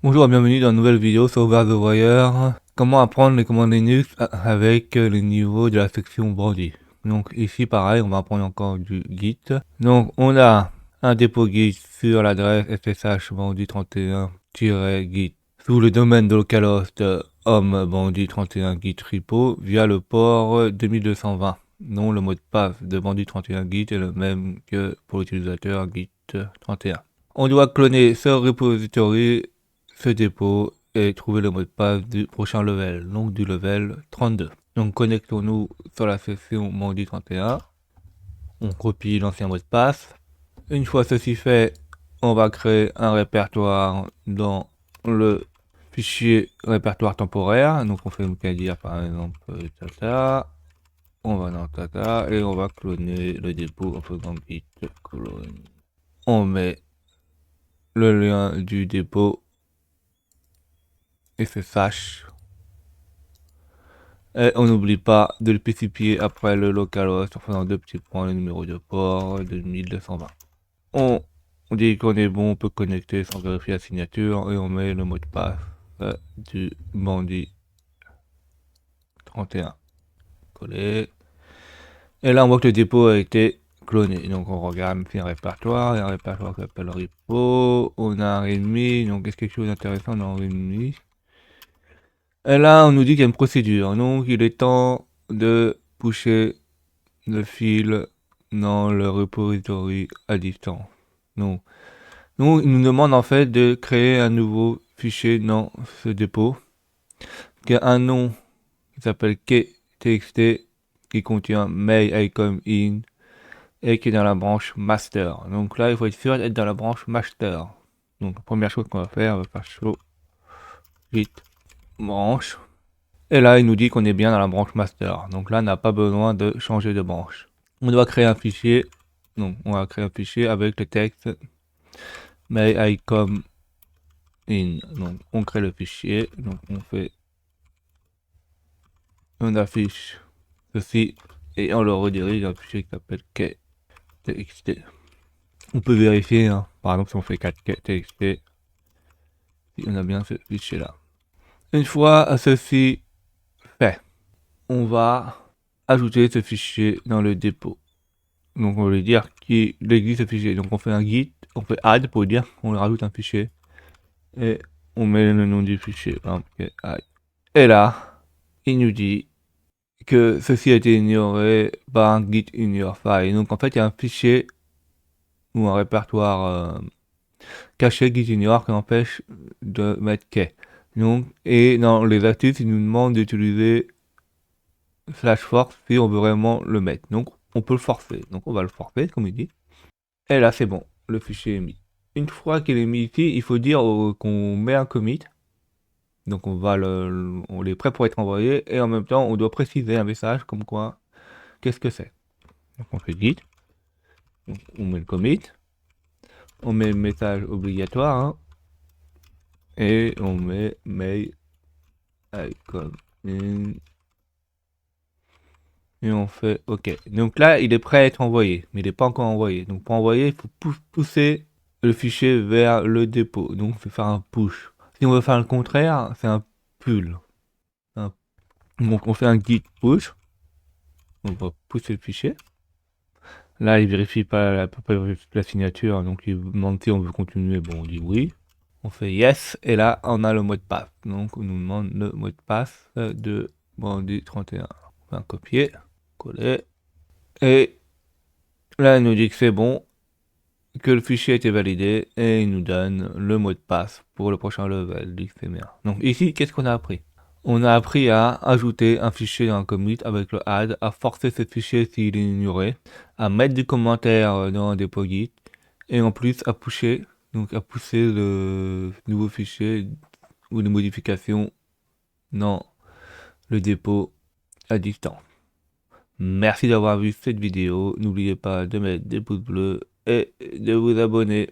Bonjour et bienvenue dans une nouvelle vidéo sur Over the Wire. Comment apprendre les commandes Linux avec le niveau de la section bandit. Donc ici pareil, on va apprendre encore du Git. Donc on a un dépôt Git sur l'adresse ssh bandit31-git sous le domaine de localhost home bandit31 git repo via le port 2220. Donc le mot de passe de bandit31 git est le même que pour l'utilisateur git 31. On doit cloner ce repository, ce dépôt et trouver le mot de passe du prochain level, donc du level 32. Donc connectons-nous sur la section Bandit 31. On copie l'ancien mot de passe. Une fois ceci fait, on va créer un répertoire dans le fichier répertoire temporaire. Donc on fait une dire par exemple tata. On va dans tata et on va cloner le dépôt en faisant git clone. On met le lien du dépôt SSH. Et on n'oublie pas de le spécifier après le localhost en faisant deux petits points, le numéro de port 2220. On dit qu'on est bon, on peut connecter sans vérifier la signature et on met le mot de passe du bandit 31. Coller. Et là on voit que le dépôt a été cloné. Donc on regarde un répertoire, il y a un répertoire qui s'appelle repo. On a un readme, donc est-ce quelque chose d'intéressant dans readme? Et là, on nous dit qu'il y a une procédure. Donc, il est temps de pusher le fil dans le repository à distance. Donc, il nous demande en fait de créer un nouveau fichier dans ce dépôt qui a un nom qui s'appelle key.txt qui contient mail.icon.in et qui est dans la branche master. Donc là, il faut être sûr d'être dans la branche master. Donc, la première chose qu'on va faire, on va faire show git branche. Et là, il nous dit qu'on est bien dans la branche master. Donc là, on n'a pas besoin de changer de branche. On doit créer un fichier. Donc, on va créer un fichier avec le texte may I come in. Donc, on crée le fichier. Donc, on affiche ceci et on le redirige dans un fichier qui s'appelle k.txt. On peut vérifier, hein. Par exemple, si on fait 4k.txt, si on a bien ce fichier là. Une fois ceci fait, on va ajouter ce fichier dans le dépôt. Donc on va lui dire qu'il existe ce fichier. Donc on fait un git, on fait add pour dire qu'on rajoute un fichier. Et on met le nom du fichier. Et là, il nous dit que ceci a été ignoré par un git ignore file. Donc en fait, il y a un fichier ou un répertoire caché git ignore qui empêche de mettre key. Donc, et dans les astuces, il nous demande d'utiliser /force si on veut vraiment le mettre. Donc on peut le forcer. Donc on va le forcer, comme il dit. Et là, c'est bon, le fichier est mis. Une fois qu'il est mis ici, il faut dire qu'on met un commit. Donc on est prêt pour être envoyé. Et en même temps, on doit préciser un message comme quoi, qu'est-ce que c'est. Donc on fait git. Donc, on met le commit. On met le message obligatoire. Hein, et on met mail icon. Et on fait OK. Donc là, il est prêt à être envoyé. Mais il n'est pas encore envoyé. Donc pour envoyer, il faut pousser le fichier vers le dépôt. Donc il faut faire un push. Si on veut faire le contraire, c'est un pull. Donc on fait un git push. On va pousser le fichier. Là, il vérifie pas la signature. Donc il demande si on veut continuer. Bon, on dit oui. On fait yes. Et là, on a le mot de passe. Donc on nous demande le mot de passe de Bandit 31. On fait un copier, coller. Et là, il nous dit que c'est bon, que le fichier a été validé et il nous donne le mot de passe pour le prochain level du XMR. Donc ici, qu'est-ce qu'on a appris? On a appris à ajouter un fichier dans un commit avec le add, à forcer ce fichier s'il est ignoré, à mettre des commentaires dans un dépôt Git et en plus à pousser le nouveau fichier ou les modifications dans le dépôt à distance. Merci d'avoir vu cette vidéo. N'oubliez pas de mettre des pouces bleus et de vous abonner.